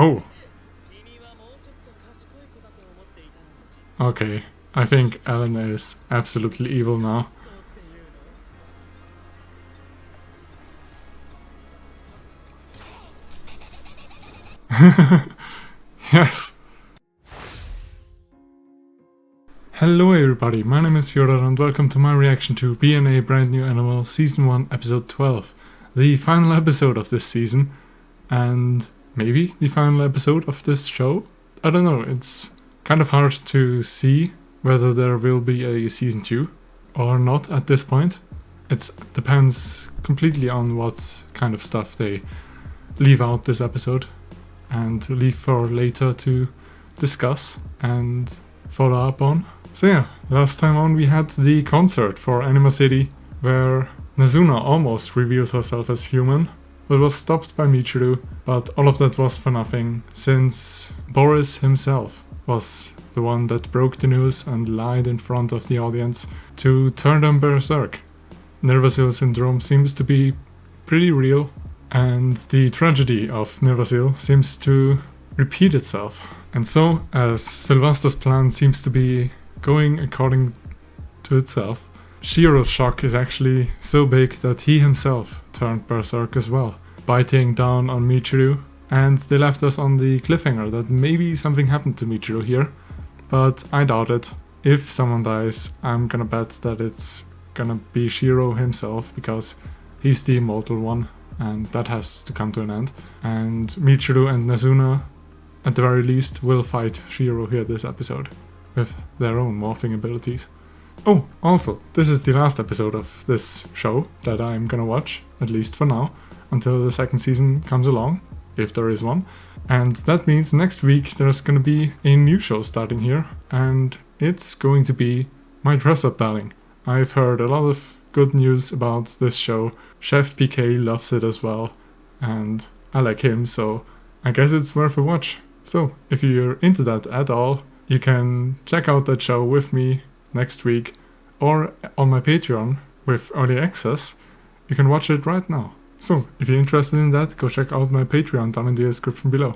Oh. Okay, I think Ellen is absolutely evil now. Yes. Hello everybody, my name is Fyodor and welcome to my reaction to BNA Brand New Animal Season 1 Episode 12. The final episode of this season, and maybe the final episode of this show? I don't know, it's kind of hard to see whether there will be a Season 2 or not at this point. It depends completely on what kind of stuff they leave out this episode and leave for later to discuss and follow up on. So yeah, last time on we had the concert for Anima-City where Nazuna almost revealed herself as human, but was stopped by Michiru, but all of that was for nothing since Boris himself was the one that broke the news and lied in front of the audience to turn them berserk. Nervasil syndrome seems to be pretty real, and the tragedy of Nervasil seems to repeat itself. And so, as Sylvasta's plan seems to be going according to itself, Shirou's shock is actually so big that he himself turned berserk as well, biting down on Michiru, and they left us on the cliffhanger that maybe something happened to Michiru here, but I doubt it. If someone dies, I'm gonna bet that it's gonna be Shirou himself, because he's the immortal one, and that has to come to an end. And Michiru and Nazuna, at the very least, will fight Shirou here this episode, with their own morphing abilities. Oh, also, this is the last episode of this show that I'm gonna watch, at least for now, until the second season comes along, if there is one. And that means next week there's gonna be a new show starting here, and it's going to be my dress-up darling. I've heard a lot of good news about this show. Chef PK loves it as well, and I like him, so I guess it's worth a watch. So, if you're into that at all, you can check out that show with me next week, or on my Patreon with early access. You can watch it right now. So, if you're interested in that, go check out my Patreon down in the description below.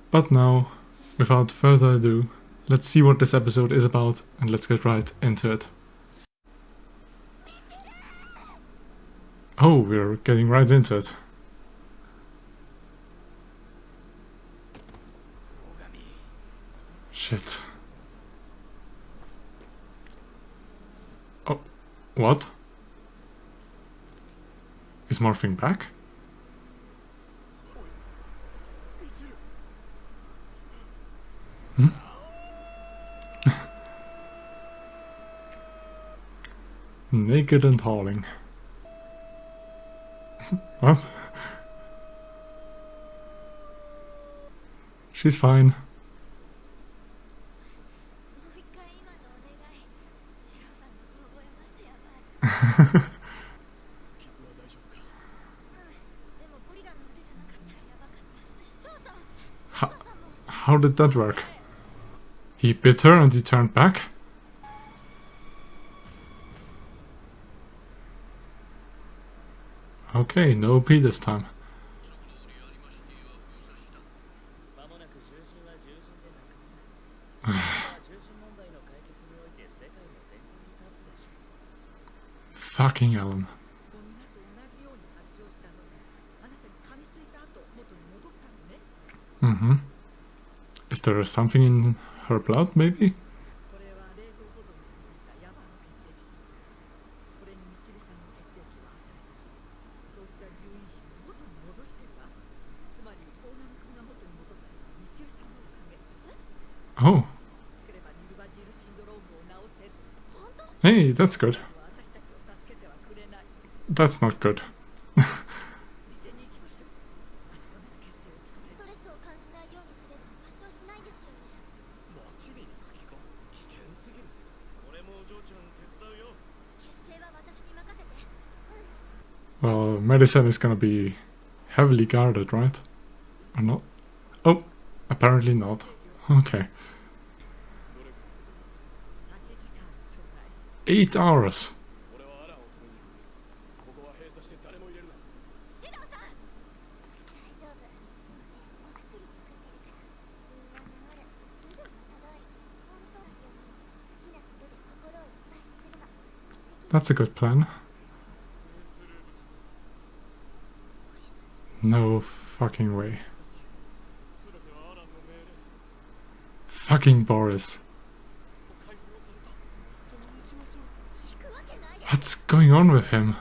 But now, without further ado, let's see what this episode is about, and let's get right into it. Oh, we're getting right into it. Shit. Oh, what? Is morphing back? Hmm? Naked and hauling. What? She's fine. How did that work? He bit her and he turned back? Okay, no pee this time. Fucking Ellen. Mm-hmm. Is there something in her blood, maybe? Oh. Hey, that's good. That's not good. Well, medicine is gonna be heavily guarded, right? Or not? Oh, apparently not. Okay. 8 hours. That's a good plan. No fucking way. Fucking Boris. What's going on with him?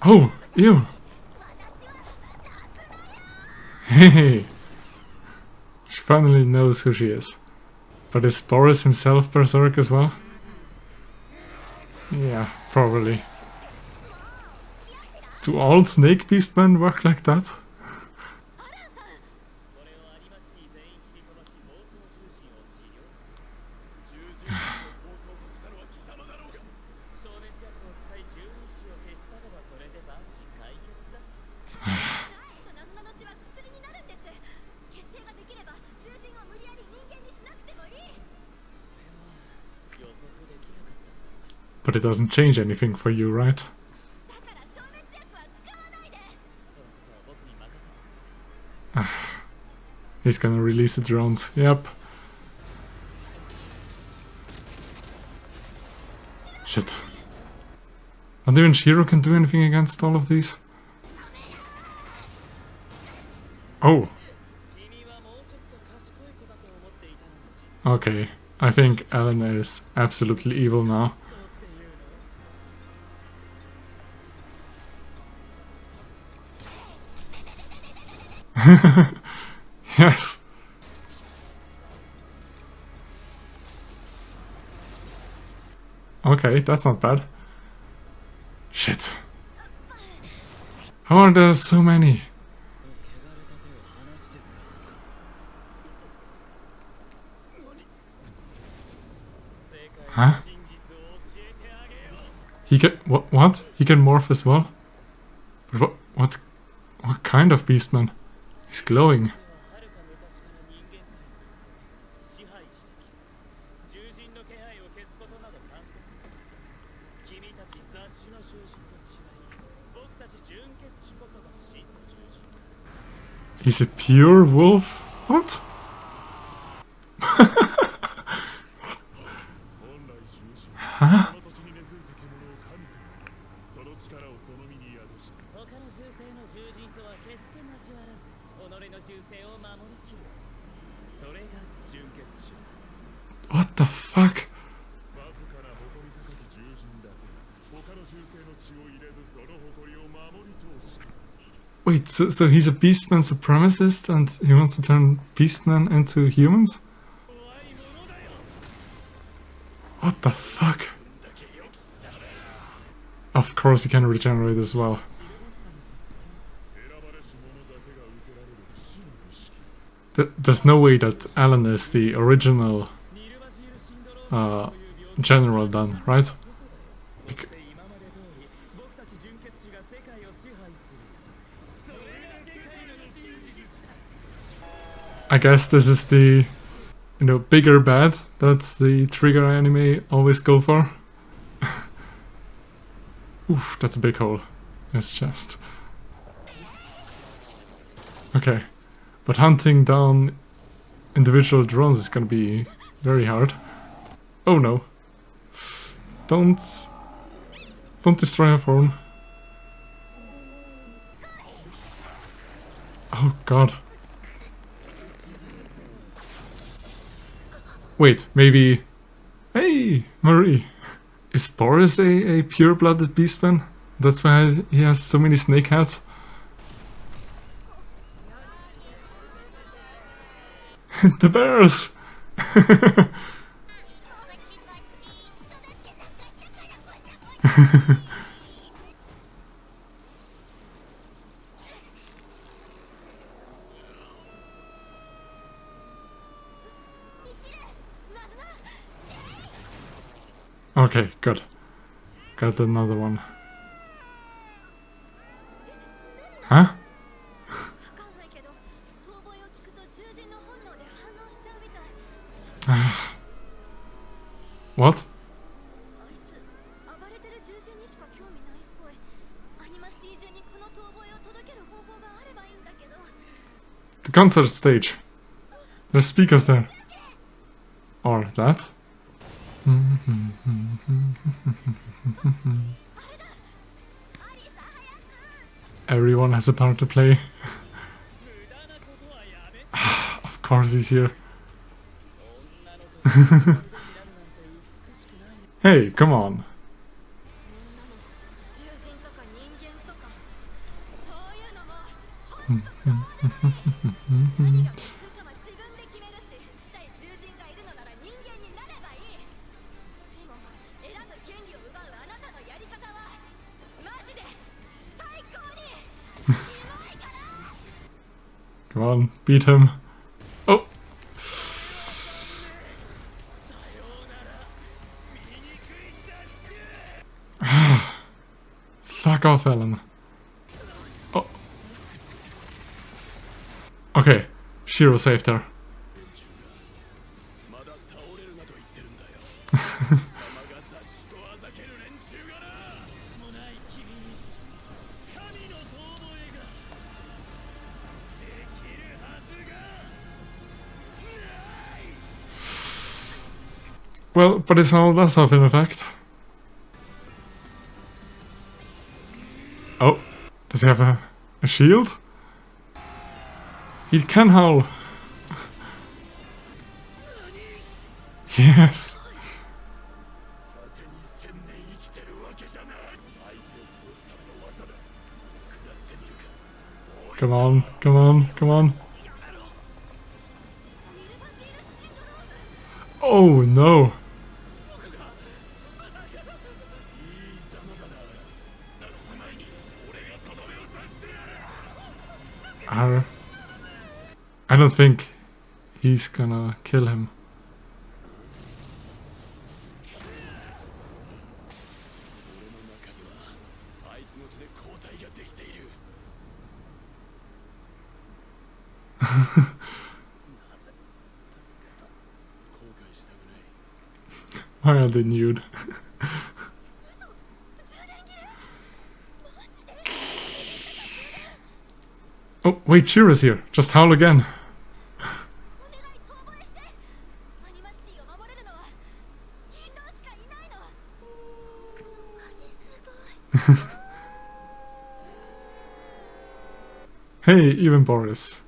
Oh, ew. Hey. She finally knows who she is. But is Boris himself berserk as well? Yeah, probably. Do all snake beastmen work like that? But it doesn't change anything for you, right? He's gonna release the drones, yep. Shit. Not even Shirou can do anything against all of these? Oh! Okay, I think Elena is absolutely evil now. Yes. Okay, that's not bad. Shit. How are there so many? Huh? He can what? He can morph as well? But what kind of beastman? He's glowing. He's a pure wolf? What? Huh? What the fuck? Wait, so he's a beastman supremacist and he wants to turn beastmen into humans? What the fuck? Of course he can regenerate as well. There's no way that Alan is the original general then, right? I guess this is the, bigger bad that the trigger anime always go for. Oof, that's a big hole in his chest. Okay, but hunting down individual drones is gonna be very hard. Oh no. Don't destroy her phone. Oh god. Wait, maybe... Hey, Marie! Is Boris a pure-blooded beastman? That's why he has so many snake heads? The bears! Okay, good. Got another one. Huh? What? The concert stage. There's speakers there. Or that. Everyone has a part to play. Of course he's here. Hey, come on. Come on, beat him. Oh! Fuck off, Ellen. Oh. Okay, Shirou saved her. Well, but it's all does have an effect. Oh, does he have a shield? He can howl. Yes. Come on, come on, come on. Oh no. I don't think he's gonna kill him. Why are they nude? Oh, wait, Shirou's here. Just howl again. Hey, even Boris.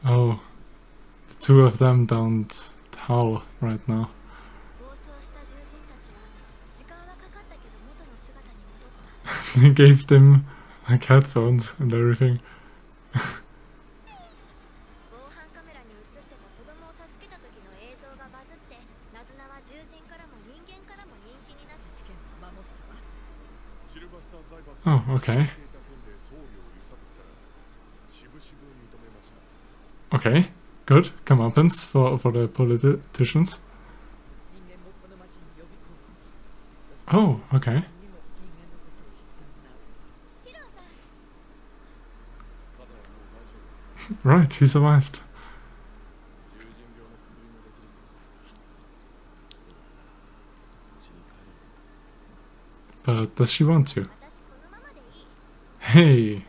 Oh, the two of them don't howl right now. They gave them like headphones and everything. Oh, okay. Okay, good. Comeuppance for the politicians. Oh, okay. Right, he survived. But does she want to? Hey!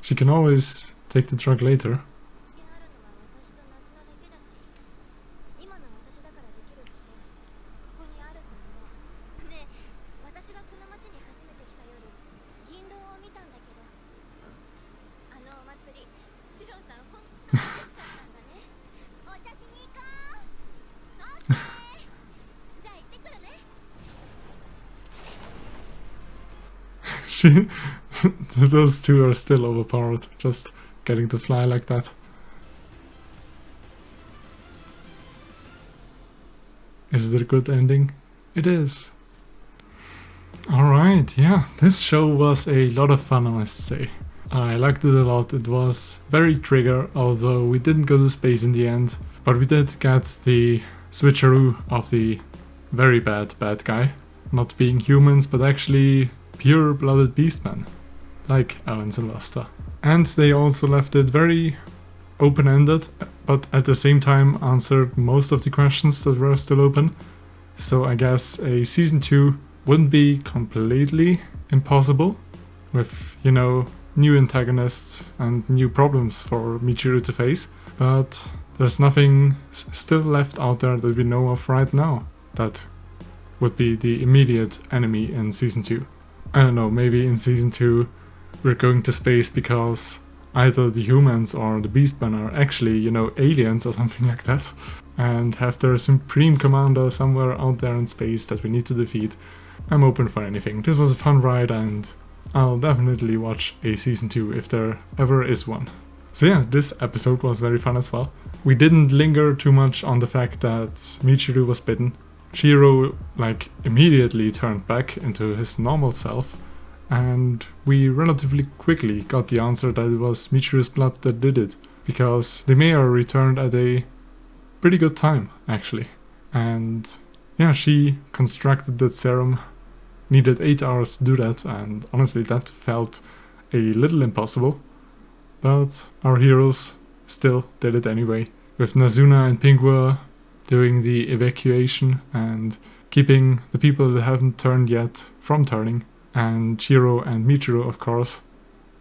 She can always take the drug later. Those two are still overpowered, just getting to fly like that. Is it a good ending? It is. Alright, yeah, this show was a lot of fun, I must say. I liked it a lot. It was very trigger, although we didn't go to space in the end. But we did get the switcheroo of the very bad guy. Not being humans, but actually pure-blooded beastmen, like Alan Sylvasta. And they also left it very open-ended, but at the same time answered most of the questions that were still open. So I guess a season 2 wouldn't be completely impossible, with, you know, new antagonists and new problems for Michiru to face, but there's nothing still left out there that we know of right now that would be the immediate enemy in Season 2. I don't know, maybe in Season 2 we're going to space because either the humans or the Beastmen are actually, aliens or something like that, and have their supreme commander somewhere out there in space that we need to defeat. I'm open for anything. This was a fun ride, and I'll definitely watch a Season 2 if there ever is one. So yeah, this episode was very fun as well. We didn't linger too much on the fact that Michiru was bitten. Shirou immediately turned back into his normal self, and we relatively quickly got the answer that it was Michiru's blood that did it, because the mayor returned at a pretty good time, actually. And yeah, she constructed that serum, needed 8 hours to do that, and honestly that felt a little impossible. But our heroes still did it anyway, with Nazuna and Pingua doing the evacuation and keeping the people that haven't turned yet from turning, and Shirou and Michiru, of course,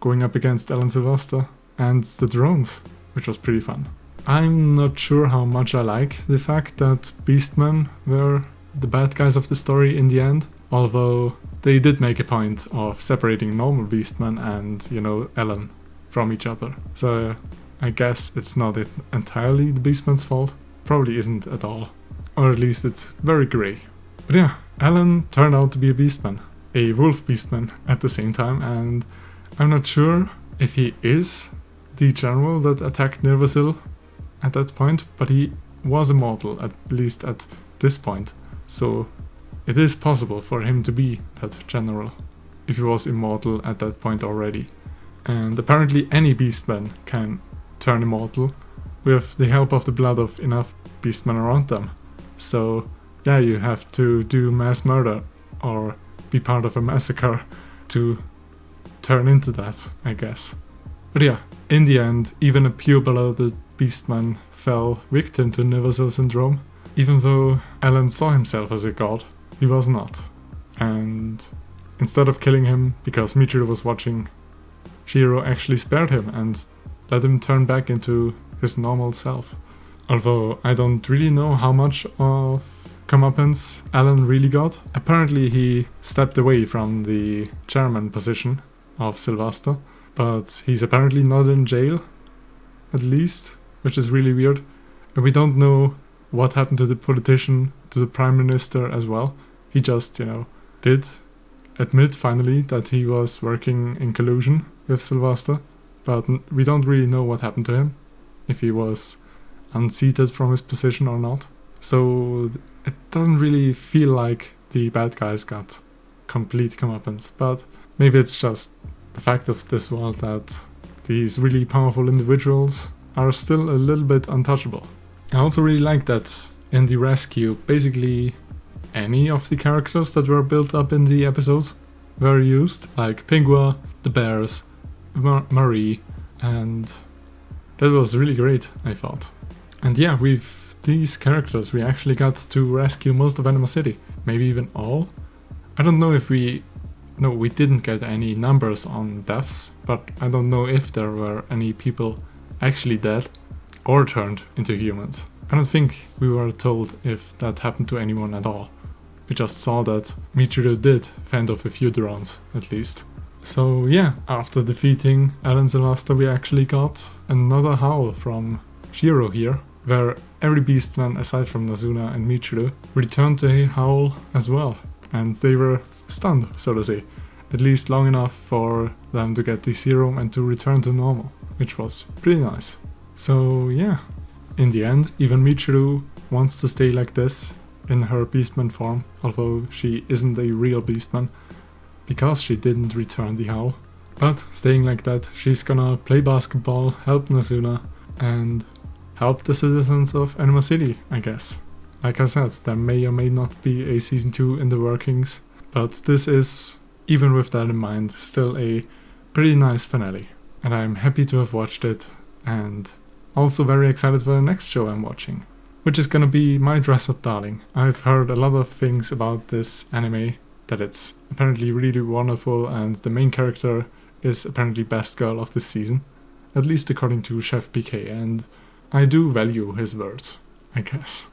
going up against Ellen Sylvasta and the drones, which was pretty fun. I'm not sure how much I like the fact that Beastmen were the bad guys of the story in the end, although they did make a point of separating normal Beastmen and, Ellen from each other. So I guess it's not entirely the Beastmen's fault. Probably isn't at all. Or at least it's very grey. But yeah, Ellen turned out to be a Beastman. A wolf Beastman at the same time, and I'm not sure if he is the general that attacked Nervasil at that point, but he was immortal, at least at this point. So it is possible for him to be that general, if he was immortal at that point already. And apparently any Beastman can turn immortal with the help of the blood of enough Beastmen around them. So yeah, you have to do mass murder or be part of a massacre to turn into that, I guess. But yeah, in the end, even a pure-blooded Beastman fell victim to Nervasil syndrome. Even though Alan saw himself as a god, he was not. And instead of killing him because Michiru was watching, Shirou actually spared him and let him turn back into his normal self. Although I don't really know how much of comeuppance Alan really got. Apparently he stepped away from the chairman position of Sylvasta, but he's apparently not in jail, at least, which is really weird. And we don't know what happened to the politician, to the prime minister as well. He just, did admit finally that he was working in collusion with Sylvasta, but we don't really know what happened to him, if he was unseated from his position or not. So it doesn't really feel like the bad guys got complete comeuppance, but maybe it's just the fact of this world that these really powerful individuals are still a little bit untouchable. I also really like that in the rescue, basically any of the characters that were built up in the episodes were used, like Pingua, the bears, Marie, and that was really great, I thought. And yeah, with these characters we actually got to rescue most of Anima-City, maybe even all. I don't know if we didn't get any numbers on deaths, but I don't know if there were any people actually dead or turned into humans. I don't think we were told if that happened to anyone at all. We just saw that Michiru did fend off a few drones, at least. So yeah, after defeating Ellen Sylvasta, we actually got another howl from Shirou here, where every Beastman aside from Nazuna and Michiru returned to a howl as well, and they were stunned, so to say, at least long enough for them to get the serum and to return to normal, which was pretty nice. So yeah, in the end, even Michiru wants to stay like this in her Beastman form, although she isn't a real Beastman, because she didn't return the howl. But staying like that, she's gonna play basketball, help Nazuna, and help the citizens of Anima-City, I guess. Like I said, there may or may not be a Season 2 in the workings, but this is, even with that in mind, still a pretty nice finale. And I'm happy to have watched it, and also very excited for the next show I'm watching, which is gonna be My Dress-Up Darling. I've heard a lot of things about this anime, that it's apparently really wonderful and the main character is apparently best girl of this season, at least according to Chef PK, and I do value his words, I guess.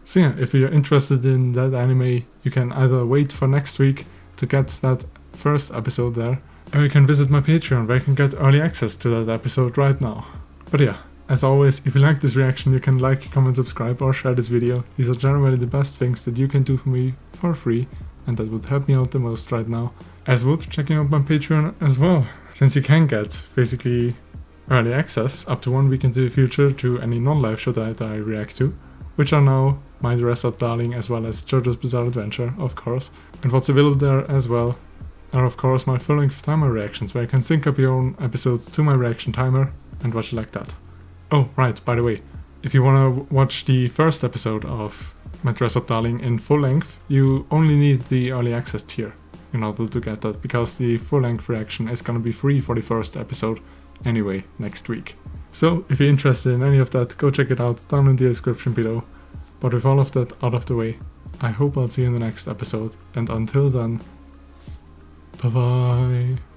So yeah, if you're interested in that anime, you can either wait for next week to get that first episode there, or you can visit my Patreon where you can get early access to that episode right now. But yeah, as always, if you like this reaction, you can like, comment, subscribe, or share this video. These are generally the best things that you can do for me for free, and that would help me out the most right now. As would checking out my Patreon as well, since you can get basically early access up to 1 week into the future to any non-live show that I react to, which are now My Dress Up Darling as well as JoJo's Bizarre Adventure, of course. And what's available there as well are of course my full-length timer reactions, where you can sync up your own episodes to my reaction timer and watch it like that. Oh, right, by the way, if you want to watch the first episode of My Dress Up Darling in full length, you only need the early access tier in order to get that, because the full-length reaction is gonna be free for the first episode anyway next week. So if you're interested in any of that, go check it out down in the description below. But with all of that out of the way, I hope I'll see you in the next episode, and until then, bye bye.